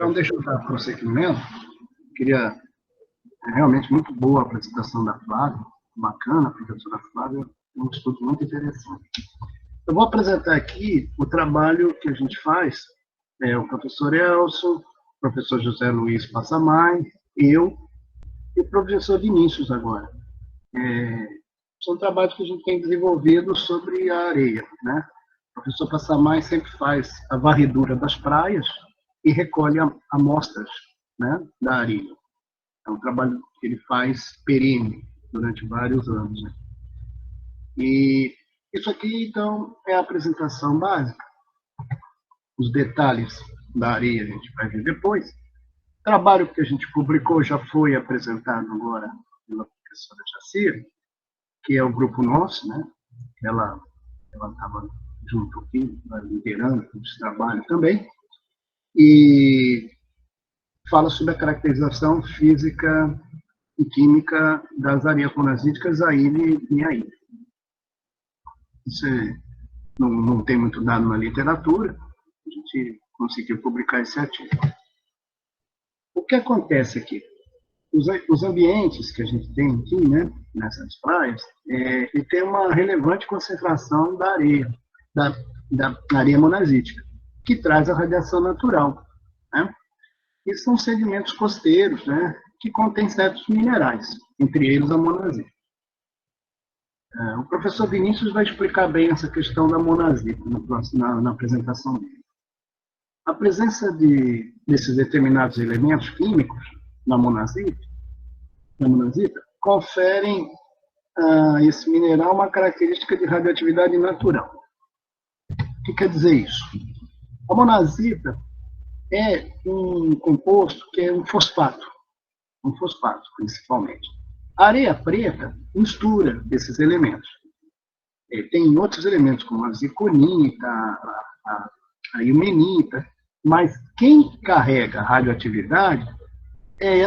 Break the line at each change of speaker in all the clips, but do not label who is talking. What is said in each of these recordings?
Então, deixa eu dar prosseguimento. Queria, realmente muito boa a apresentação da Flávia, bacana, a professora Flávia, um estudo muito interessante. Eu vou apresentar aqui o trabalho que a gente faz, o professor Elson, o professor José Luiz Passamay, eu e o professor Vinícius agora. São trabalhos que a gente tem desenvolvido sobre a areia, né? O professor Passamay sempre faz a varredura das praias e recolhe amostras, né, da areia. É um trabalho que ele faz perene durante vários anos, né? E isso aqui, então, é a apresentação básica. Os detalhes da areia a gente vai ver depois. O trabalho que a gente publicou já foi apresentado agora pela professora Jacira, que é o grupo nosso, né? Ela estava junto aqui, liderando esse trabalho também, e fala sobre a caracterização física e química das areias monazíticas aí em Aíbe. Isso não tem muito dado na literatura, a gente conseguiu publicar esse artigo. O que acontece aqui? Os ambientes que a gente tem aqui, né, nessas praias, ele tem uma relevante concentração da areia, da areia monazítica, que traz a radiação natural, né? E são sedimentos costeiros, né, que contêm certos minerais, entre eles a monazita. O professor Vinícius vai explicar bem essa questão da monazita na apresentação dele. A presença desses determinados elementos químicos na monazita conferem a esse mineral uma característica de radioatividade natural. O que quer dizer isso? A monazita é um composto que é um fosfato principalmente. A areia preta mistura esses elementos. Tem outros elementos, como a zirconita, a ilmenita, mas quem carrega a radioatividade é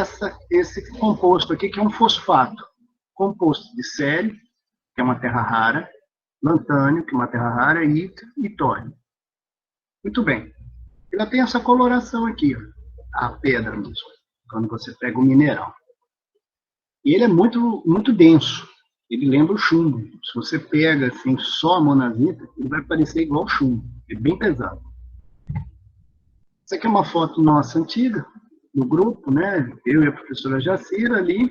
esse composto aqui, que é um fosfato, composto de sério, que é uma terra rara, lantânio, que é uma terra rara, e tório. Muito bem. Ela tem essa coloração aqui, a pedra mesmo, quando você pega o mineral. E ele é muito, muito denso. Ele lembra o chumbo. Se você pega assim, só a monazita, ele vai parecer igual chumbo. É bem pesado. Essa aqui é uma foto nossa antiga, do grupo, né? Eu e a professora Jacira ali,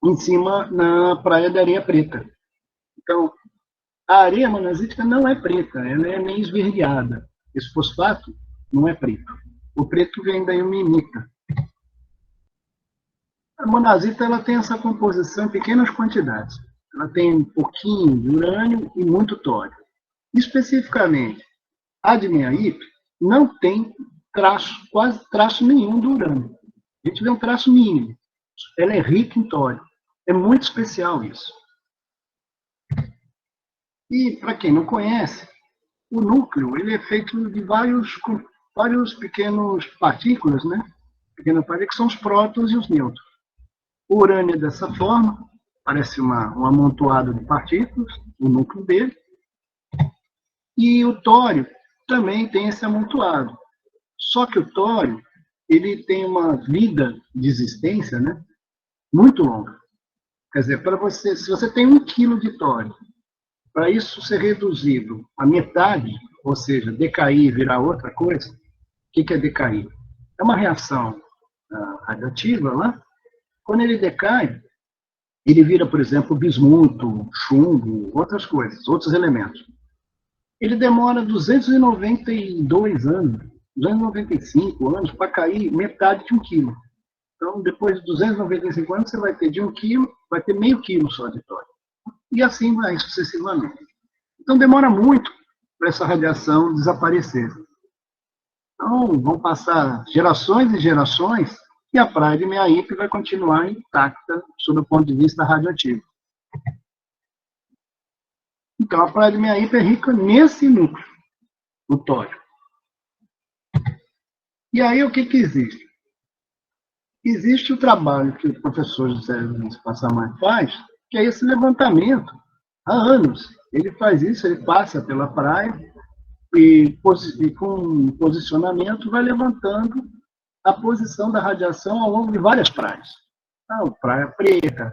em cima, na praia da Areia Preta. Então, a areia monazítica não é preta, ela é meio esverdeada. Esse fosfato não é preto. O preto vem da ilmenita. A monazita ela tem essa composição em pequenas quantidades. Ela tem um pouquinho de urânio e muito tório. Especificamente, a de Meaípe não tem quase traço nenhum do urânio. A gente vê um traço mínimo. Ela é rica em tório. É muito especial isso. E, para quem não conhece, o núcleo ele é feito de vários pequenos partículas, né? Pequenas partículas que são os prótons e os nêutrons. O urânio é dessa forma, parece um amontoado de partículas, o núcleo dele. E o tório também tem esse amontoado. Só que o tório ele tem uma vida de existência, né, muito longa. Quer dizer, se você tem 1 quilo de tório, para isso ser reduzido a metade, ou seja, decair e virar outra coisa, o que é decair? É uma reação radioativa lá. Quando ele decai, ele vira, por exemplo, bismuto, chumbo, outras coisas, outros elementos. Ele demora 292 anos, 295 anos para cair metade de 1 quilo. Então, depois de 295 anos, você vai ter de 1 quilo, vai ter meio quilo só de tório. E assim vai sucessivamente. Então, demora muito para essa radiação desaparecer. Então, vão passar gerações e gerações e a praia de Meaípe vai continuar intacta sob o ponto de vista radioativo. Então, a praia de Meaípe é rica nesse núcleo, o tório. E aí, o que existe? Existe o trabalho que o professor José Luiz Passamay faz, que é esse levantamento. Há anos. Ele faz isso, ele passa pela praia e com posicionamento vai levantando a posição da radiação ao longo de várias praias. Então, Praia Preta,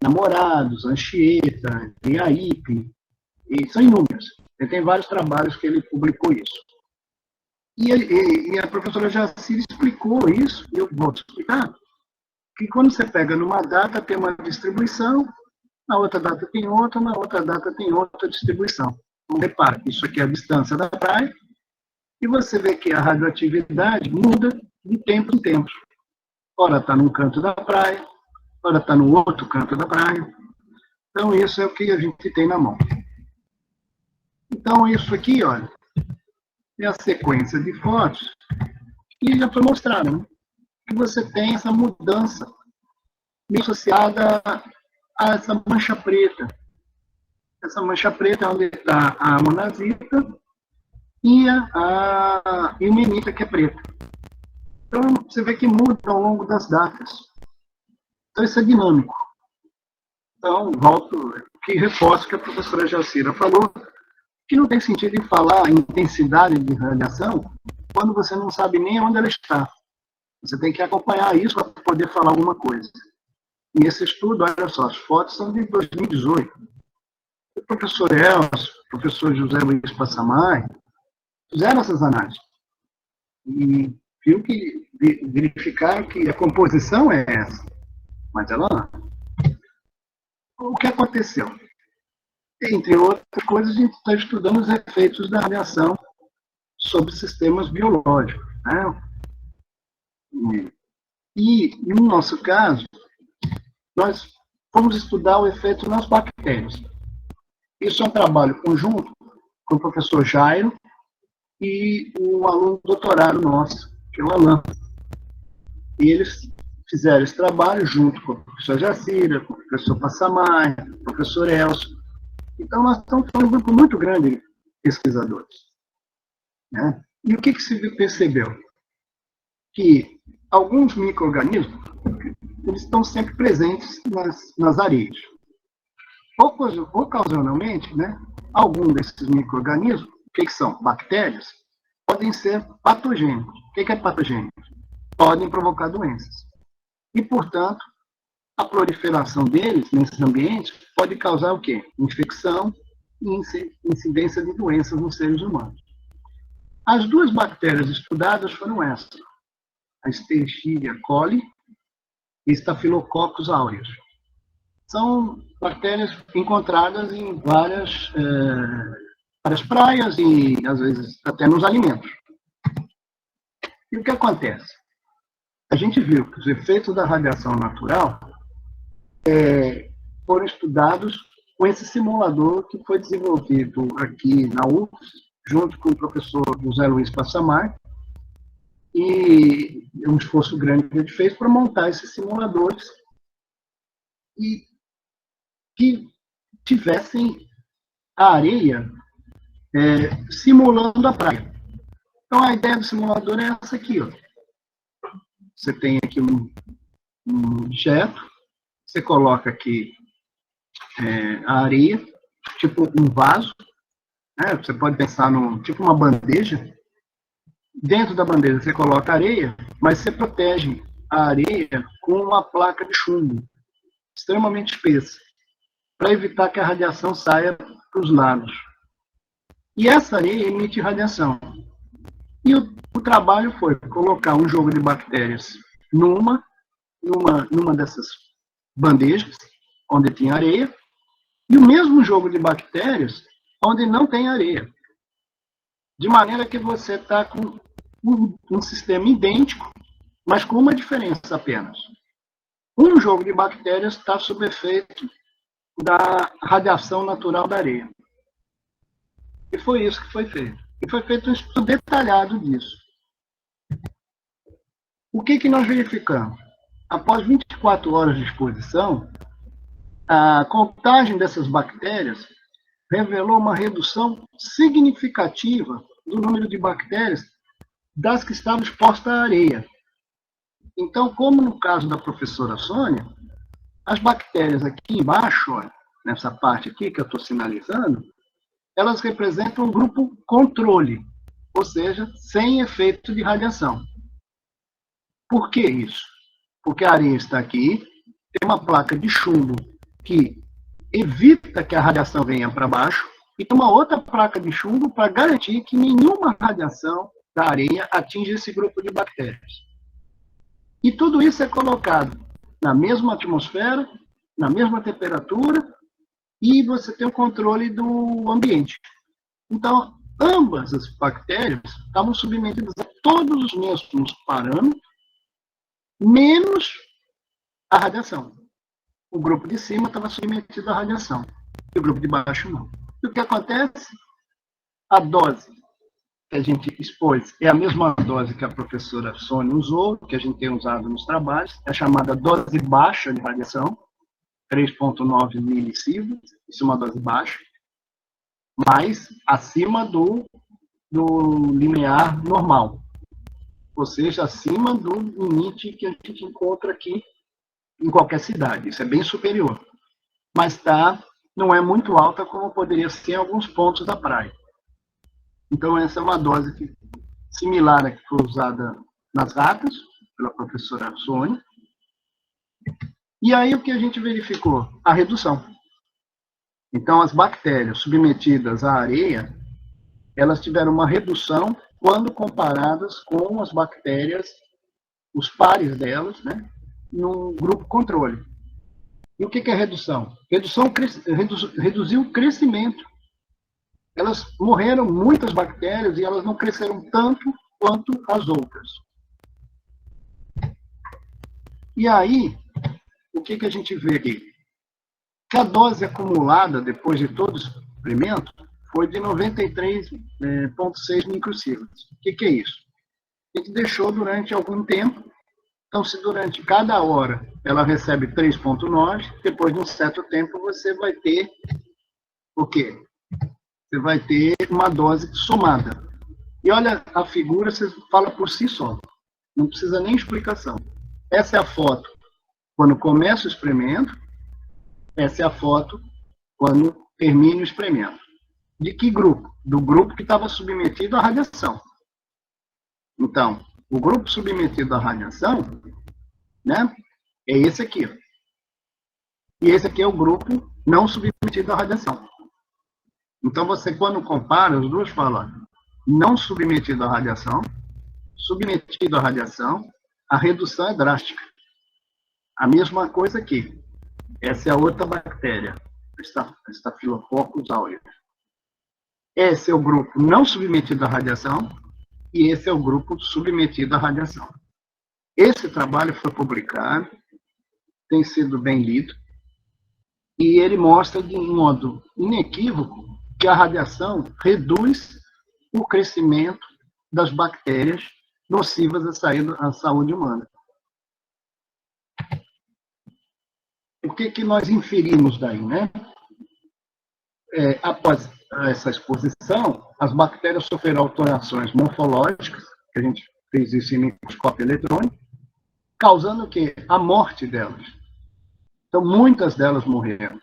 Namorados, Anchieta, Iaipe, e são inúmeras. Ele tem vários trabalhos que ele publicou isso. E a professora Jacira explicou isso, e eu vou explicar, que quando você pega numa data, tem uma distribuição, na outra data tem outra, na outra data tem outra distribuição. Então, repare, isso aqui é a distância da praia, e você vê que a radioatividade muda de tempo em tempo. Ora está num canto da praia, ora está no outro canto da praia. Então, isso é o que a gente tem na mão. Então, isso aqui, olha, é a sequência de fotos que já foi mostrada, né? Que você tem essa mudança associada a essa mancha preta. Essa mancha preta é onde está a monazita e o menita, que é preta. Então, você vê que muda ao longo das datas. Então, isso é dinâmico. Então, volto, que reforço que a professora Jacira falou, que não tem sentido em falar em intensidade de radiação quando você não sabe nem onde ela está. Você tem que acompanhar isso para poder falar alguma coisa. E esse estudo, olha só, as fotos são de 2018. O professor Elcio, o professor José Luiz Passamay, fizeram essas análises. E verificaram que a composição é essa. Mas ela... O que aconteceu? Entre outras coisas, a gente está estudando os efeitos da radiação sobre sistemas biológicos. Né? E, no nosso caso, nós vamos estudar o efeito nas bactérias. Isso é um trabalho conjunto com o professor Jairo e o aluno doutorado nosso, que é o Alain. E eles fizeram esse trabalho junto com o professor Jacira, com o professor Passamay, com o professor Elcio. Então, nós estamos com um grupo muito grande de pesquisadores. Né? E o que se percebeu? Que alguns micro-organismos eles estão sempre presentes nas areias. Ocasionalmente, né, algum desses micro-organismos, que são bactérias, podem ser patogênicos. O que é patogênico? Podem provocar doenças. E, portanto, a proliferação deles nesses ambientes pode causar o quê? Infecção e incidência de doenças nos seres humanos. As duas bactérias estudadas foram essas, a Escherichia coli e Staphylococcus aureus. São bactérias encontradas em várias praias e, às vezes, até nos alimentos. E o que acontece? A gente viu que os efeitos da radiação natural foram estudados com esse simulador que foi desenvolvido aqui na UFS, junto com o professor José Luiz Passamay, e um esforço grande que ele fez para montar esses simuladores e que tivessem a areia simulando a praia. Então, a ideia do simulador é essa aqui. Ó. Você tem aqui um objeto, você coloca aqui a areia, tipo um vaso, né? Você pode pensar tipo uma bandeja. Dentro da bandeja você coloca areia, mas você protege a areia com uma placa de chumbo, extremamente espessa, para evitar que a radiação saia para os lados. E essa areia emite radiação. E o trabalho foi colocar um jogo de bactérias numa dessas bandejas, onde tinha areia, e o mesmo jogo de bactérias onde não tem areia. De maneira que você está com um sistema idêntico, mas com uma diferença apenas. Um jogo de bactérias está sob efeito da radiação natural da areia. E foi isso que foi feito. E foi feito um estudo detalhado disso. O que nós verificamos? Após 24 horas de exposição, a contagem dessas bactérias revelou uma redução significativa do número de bactérias das que estavam expostas à areia. Então, como no caso da professora Sônia, as bactérias aqui embaixo, olha, nessa parte aqui que eu estou sinalizando, elas representam um grupo controle, ou seja, sem efeito de radiação. Por que isso? Porque a areia está aqui, tem uma placa de chumbo que evita que a radiação venha para baixo, e tem uma outra placa de chumbo para garantir que nenhuma radiação da areia atinja esse grupo de bactérias. E tudo isso é colocado na mesma atmosfera, na mesma temperatura, e você tem o controle do ambiente. Então, ambas as bactérias estavam submetidas a todos os mesmos parâmetros, menos a radiação. O grupo de cima estava submetido à radiação, e o grupo de baixo não. E o que acontece? A dose que a gente expôs é a mesma dose que a professora Sônia usou, que a gente tem usado nos trabalhos, é a chamada dose baixa de radiação, 3,9 milisievert, isso é uma dose baixa, mas acima do limiar normal, ou seja, acima do limite que a gente encontra aqui em qualquer cidade, isso é bem superior, mas não é muito alta como poderia ser em alguns pontos da praia. Então essa é uma dose similar à que foi usada nas ratas, pela professora Sônia. E aí o que a gente verificou? A redução. Então as bactérias submetidas à areia, elas tiveram uma redução quando comparadas com as bactérias, os pares delas, né, no grupo controle. E o que é redução? Reduziu o crescimento. Elas morreram muitas bactérias e elas não cresceram tanto quanto as outras. E aí, o que a gente vê aqui? Que a dose acumulada depois de todo o experimento foi de 93,6 microsieverts. O que é isso? A gente deixou durante algum tempo. Então, se durante cada hora ela recebe 3,9, depois de um certo tempo você vai ter o quê? Você vai ter uma dose somada. E olha a figura, você fala por si só. Não precisa nem explicação. Essa é a foto quando começa o experimento, essa é a foto quando termina o experimento. De que grupo? Do grupo que estava submetido à radiação. Então, o grupo submetido à radiação, né, é esse aqui. E esse aqui é o grupo não submetido à radiação. Então, você, quando compara, os dois falam não submetido à radiação, submetido à radiação, a redução é drástica. A mesma coisa aqui. Essa é a outra bactéria, Staphylococcus aureus. Esse é o grupo não submetido à radiação e esse é o grupo submetido à radiação. Esse trabalho foi publicado, tem sido bem lido, e ele mostra de um modo inequívoco que a radiação reduz o crescimento das bactérias nocivas à saúde humana. O que nós inferimos daí, né? Após essa exposição, as bactérias sofreram alterações morfológicas, que a gente fez isso em microscópio eletrônico, causando o quê? A morte delas. Então, muitas delas morreram.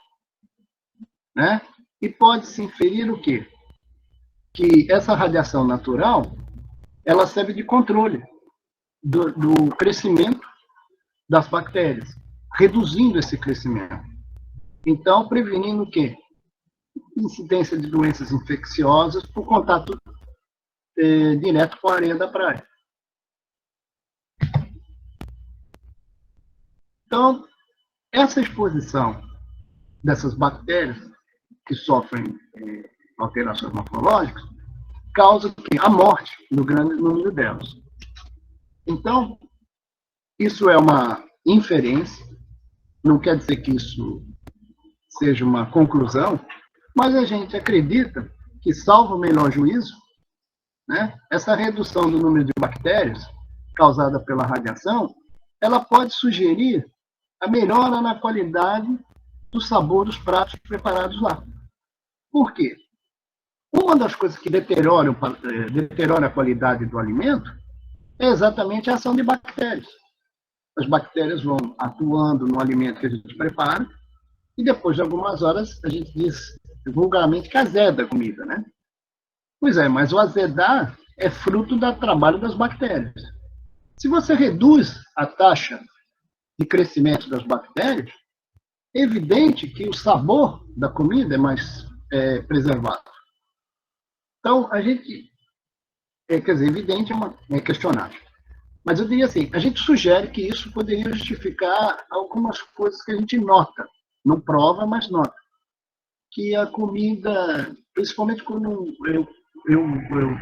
Né? E pode-se inferir o quê? Que essa radiação natural, ela serve de controle do crescimento das bactérias, reduzindo esse crescimento. Então, prevenindo o quê? Incidência de doenças infecciosas por contato direto com a areia da praia. Então, essa exposição dessas bactérias que sofrem alterações morfológicas causa a morte do grande número delas. Então, isso é uma inferência, não quer dizer que isso seja uma conclusão, mas a gente acredita que, salvo o melhor juízo, né, essa redução do número de bactérias causada pela radiação, ela pode sugerir a melhora na qualidade do sabor dos pratos preparados lá. Por quê? Uma das coisas que deteriora a qualidade do alimento é exatamente a ação de bactérias. As bactérias vão atuando no alimento que a gente prepara e depois de algumas horas a gente diz vulgarmente que azeda a comida, né? Pois é, mas o azedar é fruto do trabalho das bactérias. Se você reduz a taxa de crescimento das bactérias, é evidente que o sabor da comida é mais preservado. Então, a gente, quer dizer, evidente é questionável. Mas eu diria assim, a gente sugere que isso poderia justificar algumas coisas que a gente nota, não prova, mas nota, que a comida, principalmente quando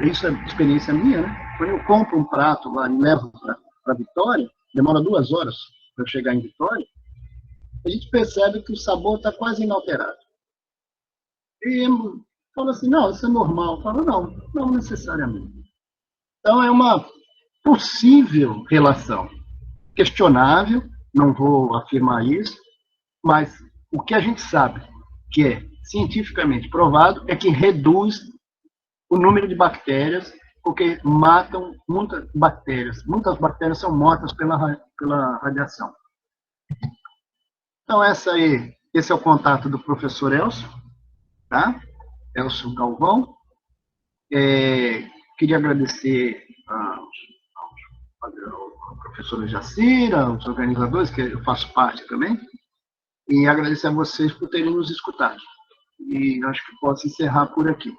isso é experiência minha, né? Quando eu compro um prato lá e levo para Vitória, demora 2 horas para chegar em Vitória, a gente percebe que o sabor está quase inalterado. E fala assim, não, isso é normal. Fala, não, não necessariamente. Então, é uma possível relação. Questionável, não vou afirmar isso, mas o que a gente sabe, que é cientificamente provado, é que reduz o número de bactérias, porque matam muitas bactérias. Muitas bactérias são mortas pela radiação. Então, esse é o contato do professor Elcio, tá? Elcio Galvão. Queria agradecer ao professor Jacira, aos organizadores, que eu faço parte também, e agradecer a vocês por terem nos escutado. E acho que posso encerrar por aqui.